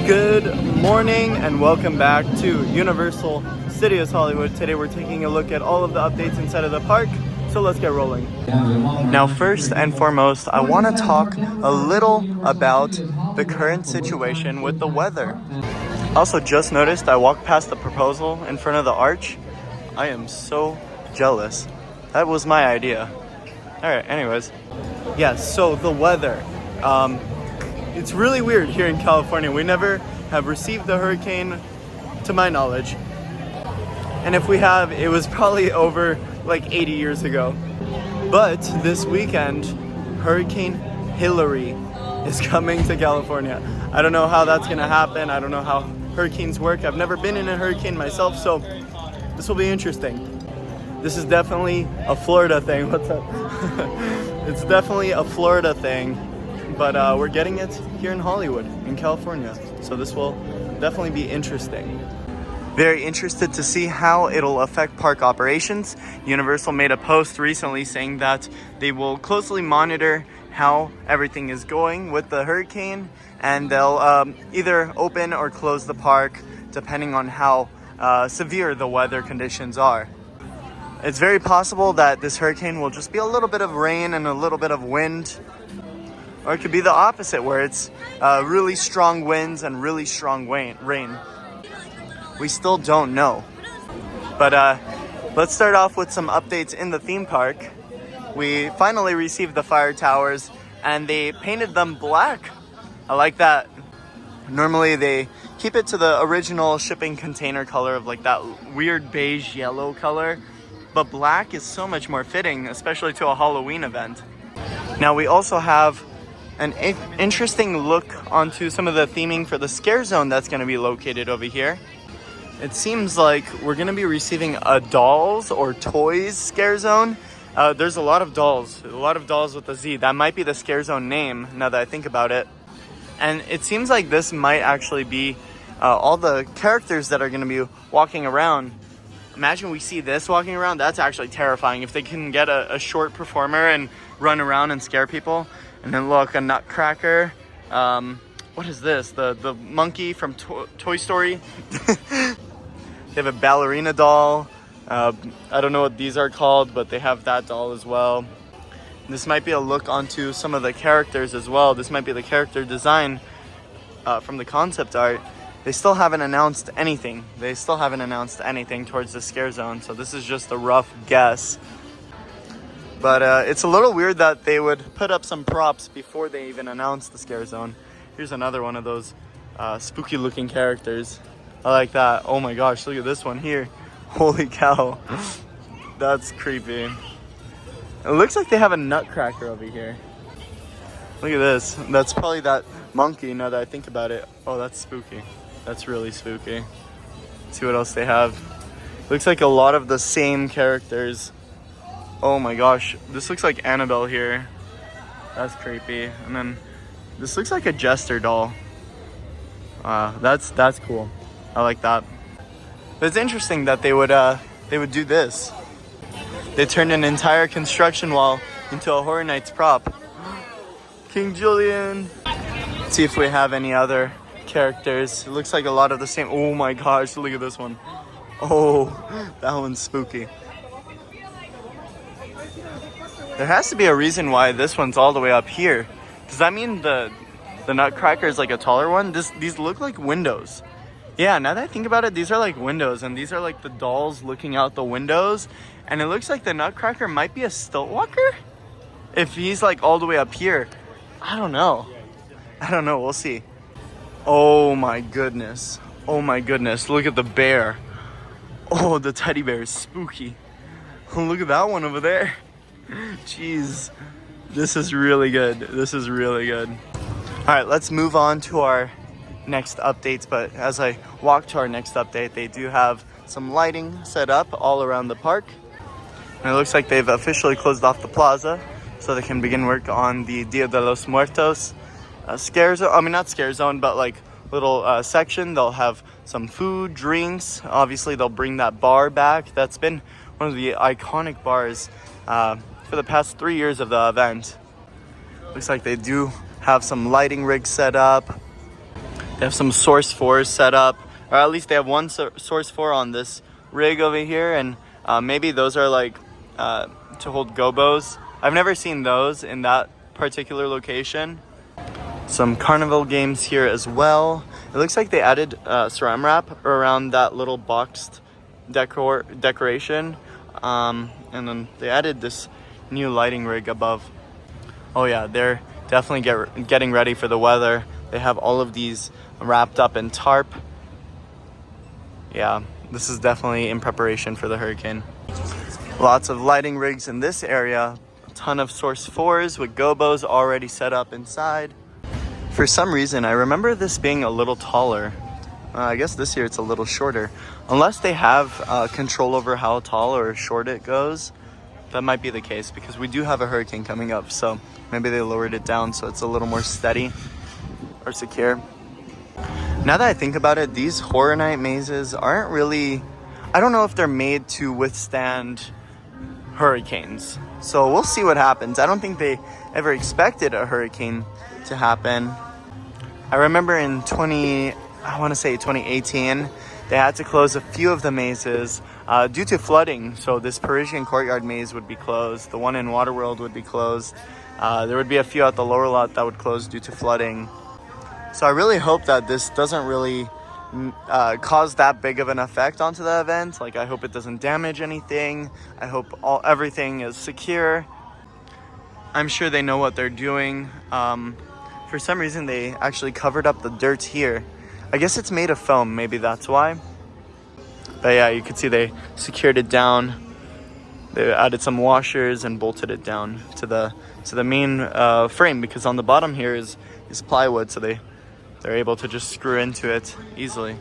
Good morning and welcome back to Universal Studios Hollywood. Today we're taking a look at all of the updates inside of the park, so let's get rolling. Now first and foremost, I want to talk a little about the current situation with the weather. Also just noticed I walked past the proposal in front of the arch. I am so jealous. That was my idea. Alright, anyways. Yes, so the weather. It's really weird here in California. We never have received a hurricane, to my knowledge. And if we have, it was probably over like 80 years ago. But this weekend, Hurricane Hilary is coming to California. I don't know how that's gonna happen. I don't know how hurricanes work. I've never been in a hurricane myself, so this will be interesting. This is definitely a Florida thing. What's up? It's definitely a Florida thing. But we're getting it here in Hollywood, in California. So this will definitely be interesting. Very interested to see how it'll affect park operations. Universal made a post recently saying that they will closely monitor how everything is going with the hurricane, and they'll either open or close the park depending on how severe the weather conditions are. It's very possible that this hurricane will just be a little bit of rain and a little bit of wind. Or it could be the opposite, where it's really strong winds and really strong rain. We still don't know. But let's start off with some updates in the theme park. We finally received the fire towers, and they painted them black. I like that. Normally they keep it to the original shipping container color of like that weird beige yellow color. But black is so much more fitting, especially to a Halloween event. Now we also have an interesting look onto some of the theming for the scare zone that's going to be located over here. It seems like we're going to be receiving a dolls or toys scare zone. There's a lot of dolls with a Z. That might be the scare zone name now that I think about it. And it seems like this might actually be all the characters that are going to be walking around. Imagine we see this walking around. That's actually terrifying. If they can get a short performer and run around and scare people. And then look, a nutcracker. What is this? The monkey from Toy Story. They have a ballerina doll. I don't know what these are called, but they have that doll as well. This might be a look onto some of the characters as well. This might be the character design from the concept art. They still haven't announced anything. Towards the scare zone. So this is just a rough guess. But it's a little weird that they would put up some props before they even announce the scare zone. Here's another one of those spooky looking characters. I like that. Oh my gosh, look at this one here. Holy cow. That's creepy. It looks like they have a nutcracker over here. Look at this. That's probably that monkey now that I think about it. Oh, that's spooky. That's really spooky. Let's see what else they have. Looks like a lot of the same characters. Oh my gosh, this looks like Annabelle here. That's creepy. And then this looks like a jester doll. That's cool. I like that. But it's interesting that they would do this. They turned an entire construction wall into a Horror Nights prop. King Julian. Let's see if we have any other characters. It looks like a lot of the same. Oh my gosh, look at this one. Oh, that one's spooky. There has to be a reason why this one's all the way up here. Does that mean the nutcracker is like a taller one? These look like windows. Yeah, now that I think about it, these are like windows, and these are like the dolls looking out the windows. And it looks like the nutcracker might be a stilt walker? If he's like all the way up here. I don't know. We'll see. Oh my goodness. Look at the bear. Oh, the teddy bear is spooky. Look at that one over there. Jeez, this is really good. All right, let's move on to our next updates. But as I walk to our next update, they do have some lighting set up all around the park. And it looks like they've officially closed off the plaza so they can begin work on the Dia de los Muertos scare zone. I mean, not scare zone, but like little section. They'll have some food, drinks. Obviously, they'll bring that bar back. That's been one of the iconic bars for the past 3 years of the event. Looks like they do have some lighting rigs set up. They have some Source 4s set up, or at least they have one Source 4 on this rig over here, and maybe those are like to hold gobos. I've never seen those in that particular location. Some carnival games here as well. It looks like they added saran wrap around that little boxed decoration, and then they added this new lighting rig above. Oh yeah, they're definitely getting ready for the weather. They have all of these wrapped up in tarp. Yeah, this is definitely in preparation for the hurricane. Lots of lighting rigs in this area. A ton of Source 4s with gobos already set up inside. For some reason, I remember this being a little taller. I guess this year it's a little shorter. Unless they have control over how tall or short it goes, that might be the case, because we do have a hurricane coming up, so maybe they lowered it down so it's a little more steady or secure. Now that I think about it, these Horror Night mazes aren't really, I don't know if they're made to withstand hurricanes. So we'll see what happens. I don't think they ever expected a hurricane to happen. I remember in 2018, they had to close a few of the mazes due to flooding. So this Parisian Courtyard maze would be closed. The one in Waterworld would be closed. There would be a few at the lower lot that would close due to flooding. So I really hope that this doesn't really cause that big of an effect onto the event. Like, I hope it doesn't damage anything. I hope everything is secure. I'm sure they know what they're doing. For some reason, they actually covered up the dirt here. I guess it's made of foam, maybe that's why. But yeah, you can see they secured it down. They added some washers and bolted it down to the main frame, because on the bottom here is plywood, so they're able to just screw into it easily.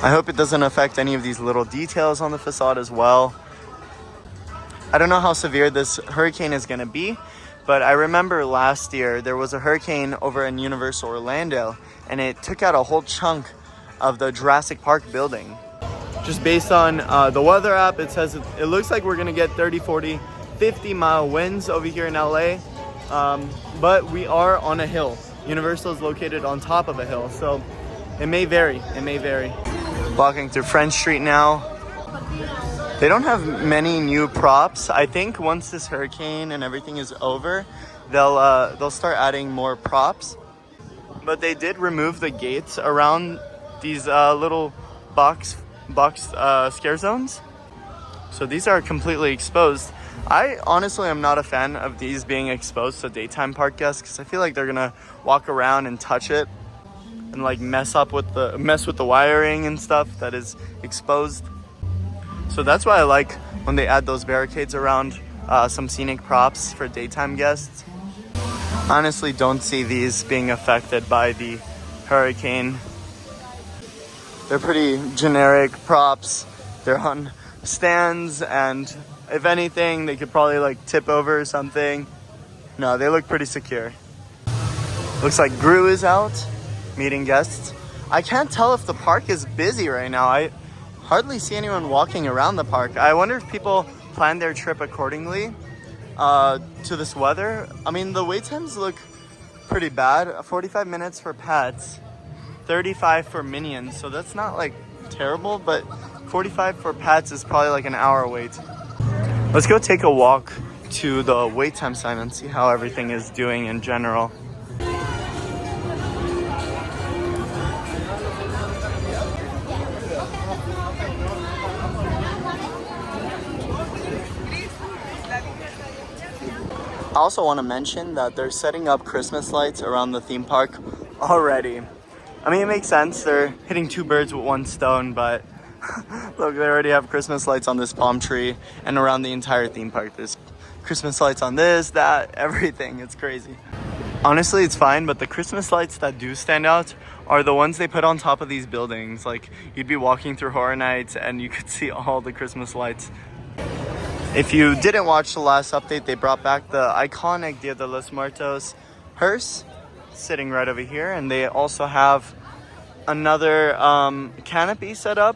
I hope it doesn't affect any of these little details on the facade as well. I don't know how severe this hurricane is going to be, but I remember last year there was a hurricane over in Universal Orlando, and it took out a whole chunk of the Jurassic Park building. Just based on the weather app, it says it looks like we're going to get 30, 40, 50-mile winds over here in LA, but we are on a hill. Universal is located on top of a hill, so it may vary. Walking through French Street now. They don't have many new props. I think once this hurricane and everything is over, they'll start adding more props. But they did remove the gates around these little box scare zones. So these are completely exposed. I honestly am not a fan of these being exposed to daytime park guests, because I feel like they're gonna walk around and touch it and like mess with the wiring and stuff that is exposed. So that's why I like when they add those barricades around some scenic props for daytime guests. Honestly, don't see these being affected by the hurricane. They're pretty generic props. They're on stands, and if anything, they could probably like tip over or something. No, they look pretty secure. Looks like Gru is out meeting guests. I can't tell if the park is busy right now. I hardly see anyone walking around the park. I wonder if people plan their trip accordingly to this weather. I mean, the wait times look pretty bad. 45 minutes for pets, 35 for Minions. So that's not like terrible, but 45 for pets is probably like an hour wait. Let's go take a walk to the wait time sign and see how everything is doing in general. I also want to mention that they're setting up Christmas lights around the theme park already. I mean, it makes sense. They're hitting two birds with one stone, but look, they already have Christmas lights on this palm tree and around the entire theme park. There's Christmas lights on this, that, everything. It's crazy. Honestly, it's fine, but the Christmas lights that do stand out are the ones they put on top of these buildings. Like, you'd be walking through Horror Nights and you could see all the Christmas lights. If you didn't watch the last update, they brought back the iconic Dia de los Muertos hearse sitting right over here, and they also have another canopy set up.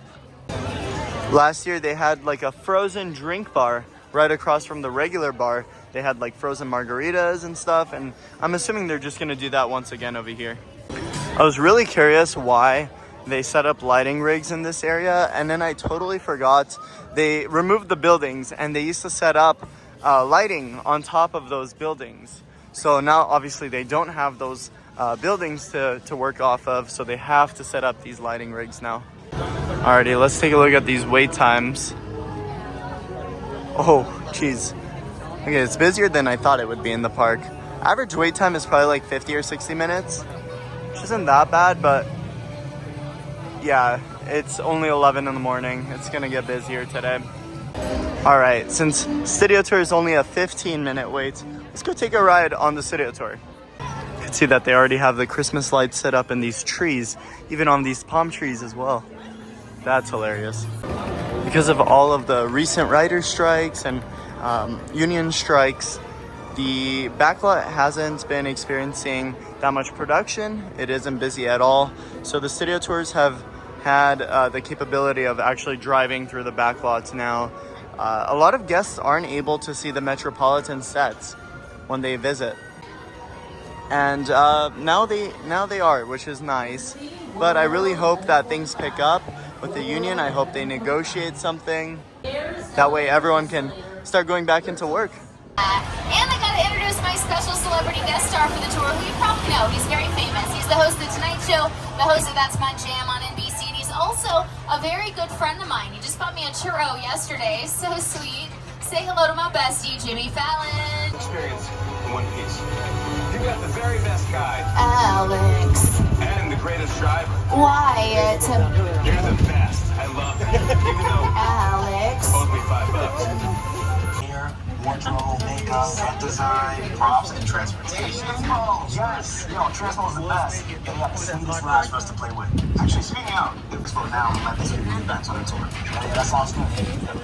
Last year they had like a frozen drink bar right across from the regular bar. They had like frozen margaritas and stuff, and I'm assuming they're just gonna do that once again over here. I was really curious why they set up lighting rigs in this area, and then I totally forgot they removed the buildings and they used to set up lighting on top of those buildings. So now obviously they don't have those buildings to work off of, so they have to set up these lighting rigs now. Alrighty, let's take a look at these wait times. Oh, geez. Okay, it's busier than I thought it would be in the park. Average wait time is probably like 50 or 60 minutes, which isn't that bad, but yeah, it's only 11 in the morning. It's gonna get busier today. Alright, since Studio Tour is only a 15-minute wait, let's go take a ride on the Studio Tour. You can see that they already have the Christmas lights set up in these trees, even on these palm trees as well. That's hilarious. Because of all of the recent writer strikes and union strikes, the backlot hasn't been experiencing that much production. It isn't busy at all. So the Studio Tours have had the capability of actually driving through the backlots now. A lot of guests aren't able to see the Metropolitan sets when they visit. And now they are, which is nice. But I really hope that things pick up with the union. I hope they negotiate something. That way everyone can start going back into work. And I gotta introduce my special celebrity guest star for the tour, who you probably know. He's very famous. He's the host of The Tonight Show, the host of That's My Jam on NBC, and he's also a very good friend of mine. He just bought me a churro yesterday. So sweet. Say hello to my bestie, Jimmy Fallon. Experience in one piece. You got the very best guy. Alex. And the greatest driver. Wyatt. You're the best. I love it. Even though Alex. owes me $5. Hair, wardrobe, makeup, set design, props, and transportation. Oh, yes. Transmo's the best. They have the sweetest lads for us to play with. Actually, speaking out, for now, we might be speaking events on the tour. Yeah, that sounds good.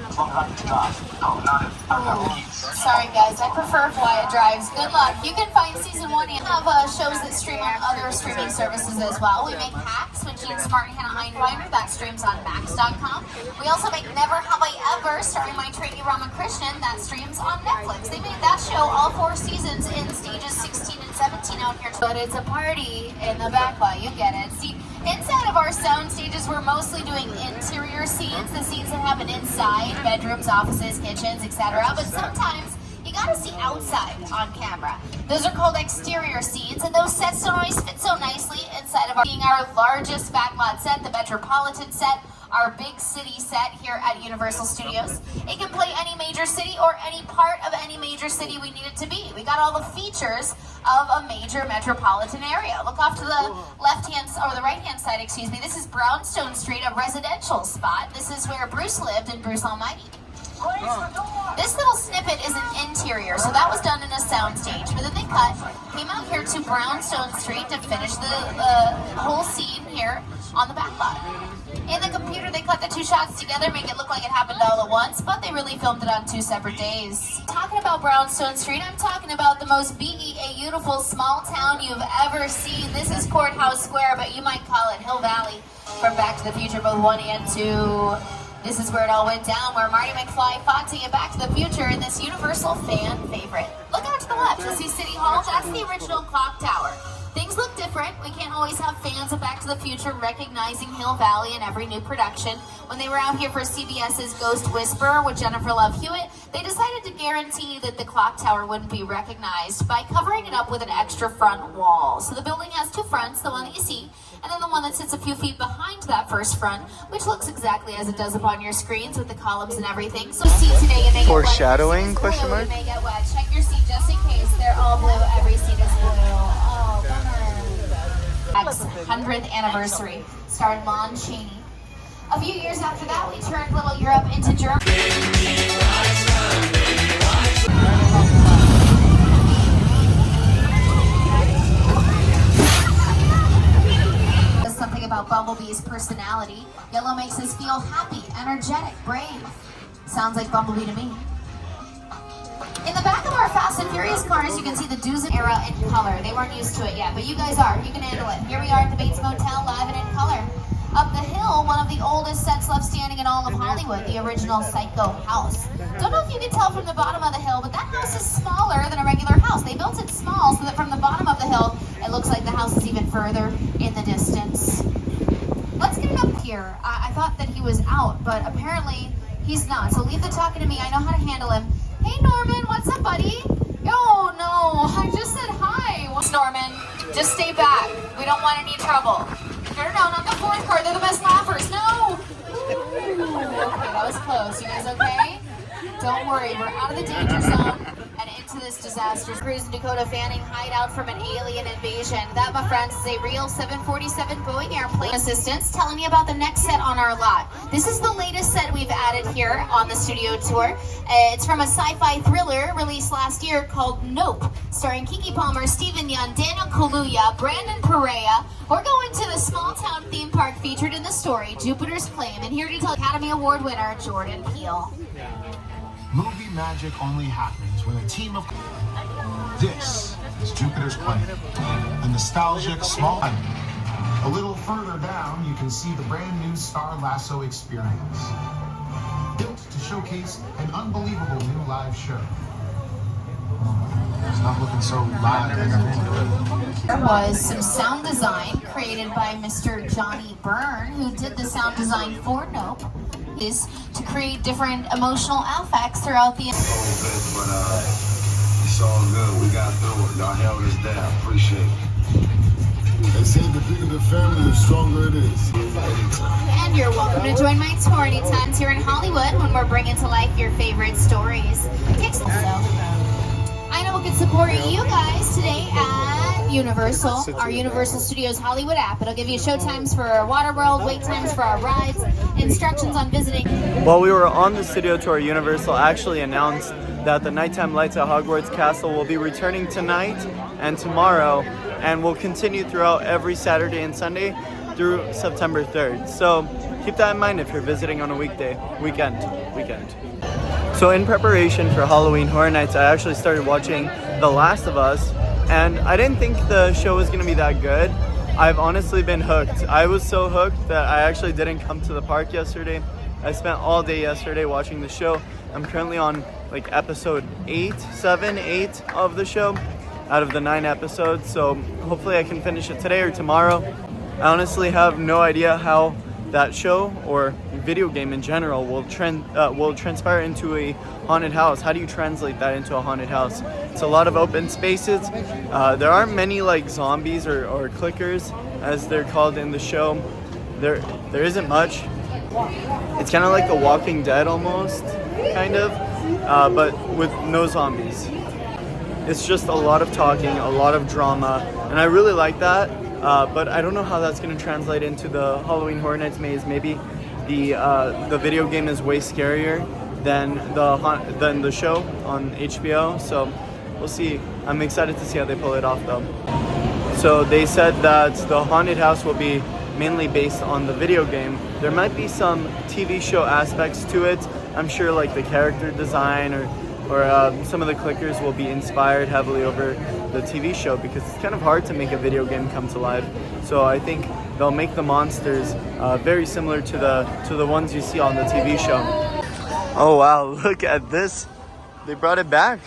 As long as I get to drive. No, not if I've got keys. Sorry guys, I prefer if Wyatt drives. Good luck. You can find season 1 and have shows that stream on other streaming services as well. We make Hacks with Gene Smart and Hannah Einweimer. That streams on Max.com. We also make Never Have I Ever, starring my trainee Ramakrishnan. That streams on Netflix. They made that show all 4 seasons in stages 16 and 17 out here. But it's a party in the backlot. You get it. See, inside of our sound stages, we're mostly doing interior scenes, the scenes that happen inside, bedrooms, offices, kitchens, etc. But sometimes you gotta see outside on camera. Those are called exterior scenes, and those sets don't always fit so nicely inside of our largest backlot set, the Metropolitan set, our big city set here at Universal Studios. It can play any major city or any part of any major city we need it to be. We got all the features of a major metropolitan area. Look off to the left-hand, or the right-hand side, excuse me. This is Brownstone Street, a residential spot. This is where Bruce lived in Bruce Almighty. This little snippet is an interior, so that was done in a soundstage. But then they came out here to Brownstone Street to finish the whole scene here on the backlot. In the computer, they cut the 2 shots together, make it look like it happened all at once, but they really filmed it on 2 separate days. Talking about Brownstone Street, I'm talking about the most beautiful small town you've ever seen. This is Courthouse Square, but you might call it Hill Valley from Back to the Future, both 1 and 2. This is where it all went down, where Marty McFly fought to get Back to the Future in this Universal fan favorite. Look out to the left, you'll see City Hall. That's the original clock tower. Things look different. We can't always have fans of Back to the Future recognizing Hill Valley in every new production. When they were out here for CBS's Ghost Whisperer with Jennifer Love Hewitt, they decided to guarantee that the clock tower wouldn't be recognized by covering it up with an extra front wall. So the building has 2 fronts, the one that you see, and then the one that sits a few feet behind that first front, which looks exactly as it does up on your screens with the columns and everything. So see today you may foreshadowing, question mark? You may get wet. Check your seat just in case. They're all blue. Every seat is blue. Oh, bummer. 100th anniversary, starring Lon Chaney. A few years after that, we turned Little Europe into Germany. Something about Bumblebee's personality. Yellow makes us feel happy, energetic, brave. Sounds like Bumblebee to me. In the back of our Fast and Furious cars, you can see the Doosan era in color. They weren't used to it yet, but you guys are. You can handle it. Here we are at the Bates Motel, live and in color. Up the hill, one of the oldest sets left standing in all of Hollywood, the original Psycho house. Don't know if you can tell from the bottom of the hill, but that house is smaller than a regular house. They built it small so that from the bottom of the hill, it It looks like the house is even further in the distance. Let's get it up here. I thought that he was out, but apparently he's not. So leave the talking to me. I know how to handle him. Hey, Norman, what's up, buddy? Oh, no, I just said hi. What's Norman? Just stay back. We don't want any trouble. No, not the fourth car. They're the best laughers. No. Ooh, okay, that was close. You guys okay? Don't worry. We're out of the danger zone and into this disaster. Cruise in Dakota fanning hideout from an alien invasion. That, my friends, is a real 747 Boeing airplane. Assistants telling me about the next set on our lot. This is the latest set we've added here on the studio tour. It's from a sci-fi thriller released last year called Nope, starring Keke Palmer, Stephen Yeun, Daniel Kaluuya, Brandon Perea. We're going to the small town theme park featured in the story, Jupiter's Claim, and here to tell Academy Award winner Jordan Peele. Movie magic only happens when a team of... This is Jupiter's Claim, a nostalgic small... A little further down, you can see the brand new Star Lasso experience. Built to showcase an unbelievable new live show. It's not looking so live as There was some sound design created by Mr. Johnny Byrne, who did the sound design for Nope, is to create different emotional affects throughout the... But it's all good. We got through it. Y'all held us down. Appreciate it. They say the bigger the family, the stronger it is. And you're welcome to join my tour anytime here in Hollywood when we're bringing to life your favorite stories. I know we can support you guys today at Universal, our Universal Studios Hollywood app. It'll give you show times for Waterworld, wait times for our rides, instructions on visiting. While we were on the studio tour, Universal actually announced that the nighttime lights at Hogwarts Castle will be returning tonight and tomorrow, and will continue throughout every Saturday and Sunday through September 3rd. So keep that in mind if you're visiting on a weekend. So in preparation for Halloween Horror Nights, I actually started watching The Last of Us, and I didn't think the show was going to be that good. I've honestly been hooked. I was so hooked that I actually didn't come to the park yesterday. I spent all day yesterday watching the show. I'm currently on like episode 8 of the show out of the 9 episodes, so hopefully I can finish it today or tomorrow. I honestly have no idea how that show or video game in general will transpire into a haunted house. How do you translate that into a haunted house? It's a lot of open spaces. There aren't many like zombies or clickers as they're called in the show. There isn't much. It's kind of like The Walking Dead almost, kind of, but with no zombies. It's just a lot of talking, a lot of drama, and I really like that. But I don't know how that's going to translate into the Halloween Horror Nights maze. Maybe the video game is way scarier than the show on HBO. So we'll see. I'm excited to see how they pull it off, though. So they said that the haunted house will be mainly based on the video game. There might be some TV show aspects to it. I'm sure like the character design or some of the clickers will be inspired heavily over the TV show, because it's kind of hard to make a video game come to life. So I think they'll make the monsters very similar to the ones you see on the TV show. Oh wow, look at this. They brought it back.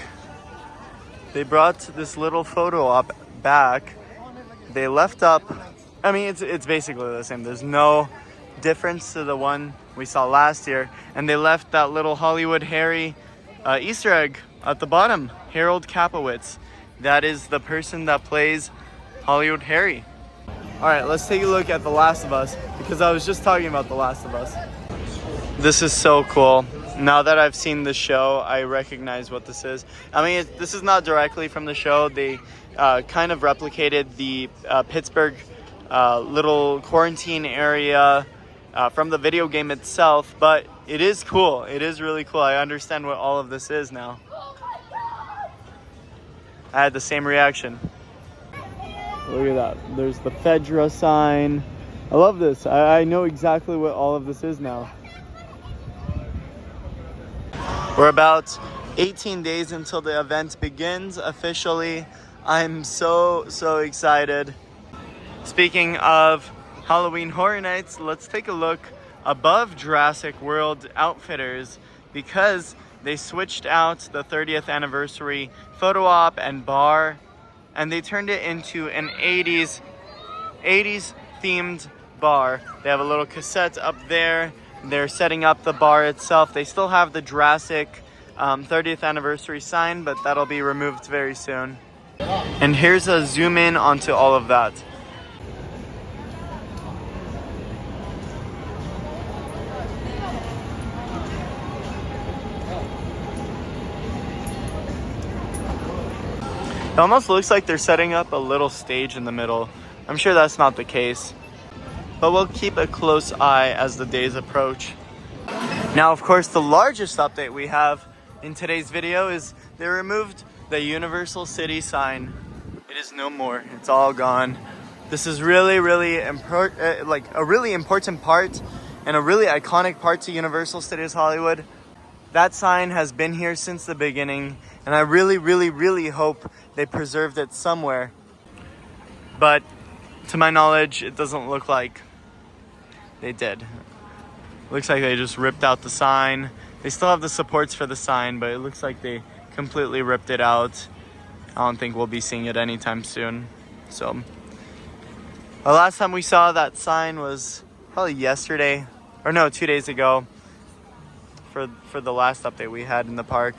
They brought this little photo op back. They left up, I mean, it's basically the same. There's no difference to the one we saw last year. And they left that little Hollywood Harry Easter egg at the bottom. Harold Kapowitz. That is the person that plays Hollywood Harry. All right, let's take a look at The Last of Us, because I was just talking about The Last of Us. This is so cool. Now that I've seen the show, I recognize what this is. I mean, this is not directly from the show. They kind of replicated the Pittsburgh little quarantine area from the video game itself, but it is cool. It is really cool. I understand what all of this is now. I had the same reaction. Look at that. There's the Fedra sign. I love this. I know exactly what all of this is now. We're about 18 days until the event begins officially. I'm so excited. Speaking of Halloween Horror Nights, let's take a look above Jurassic World Outfitters, because they switched out the 30th anniversary photo op and bar and they turned it into an 80s themed bar. They have a little cassette up there. They're setting up the bar itself. They still have the Jurassic 30th anniversary sign, but that'll be removed very soon. And here's a zoom in onto all of that. It almost looks like they're setting up a little stage in the middle. I'm sure that's not the case, but we'll keep a close eye as the days approach. Now, of course, the largest update we have in today's video is they removed the Universal City sign. It is no more. It's all gone. This is really a really important part and a really iconic part to Universal Studios Hollywood. That sign has been here since the beginning, and I really hope they preserved it somewhere. But to my knowledge, it doesn't look like they did. Looks like they just ripped out the sign. They still have the supports for the sign, but it looks like they completely ripped it out. I don't think we'll be seeing it anytime soon. So the last time we saw that sign was probably yesterday, or no, 2 days ago, for the last update we had in the park.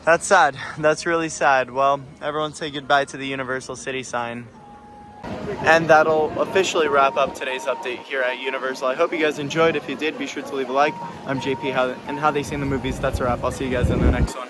That's sad. That's really sad. Well, everyone say goodbye to the Universal City sign. And that'll officially wrap up today's update here at Universal. I hope you guys enjoyed. If you did, be sure to leave a like. I'm JP, and how they say in the movies, that's a wrap. I'll see you guys in the next one.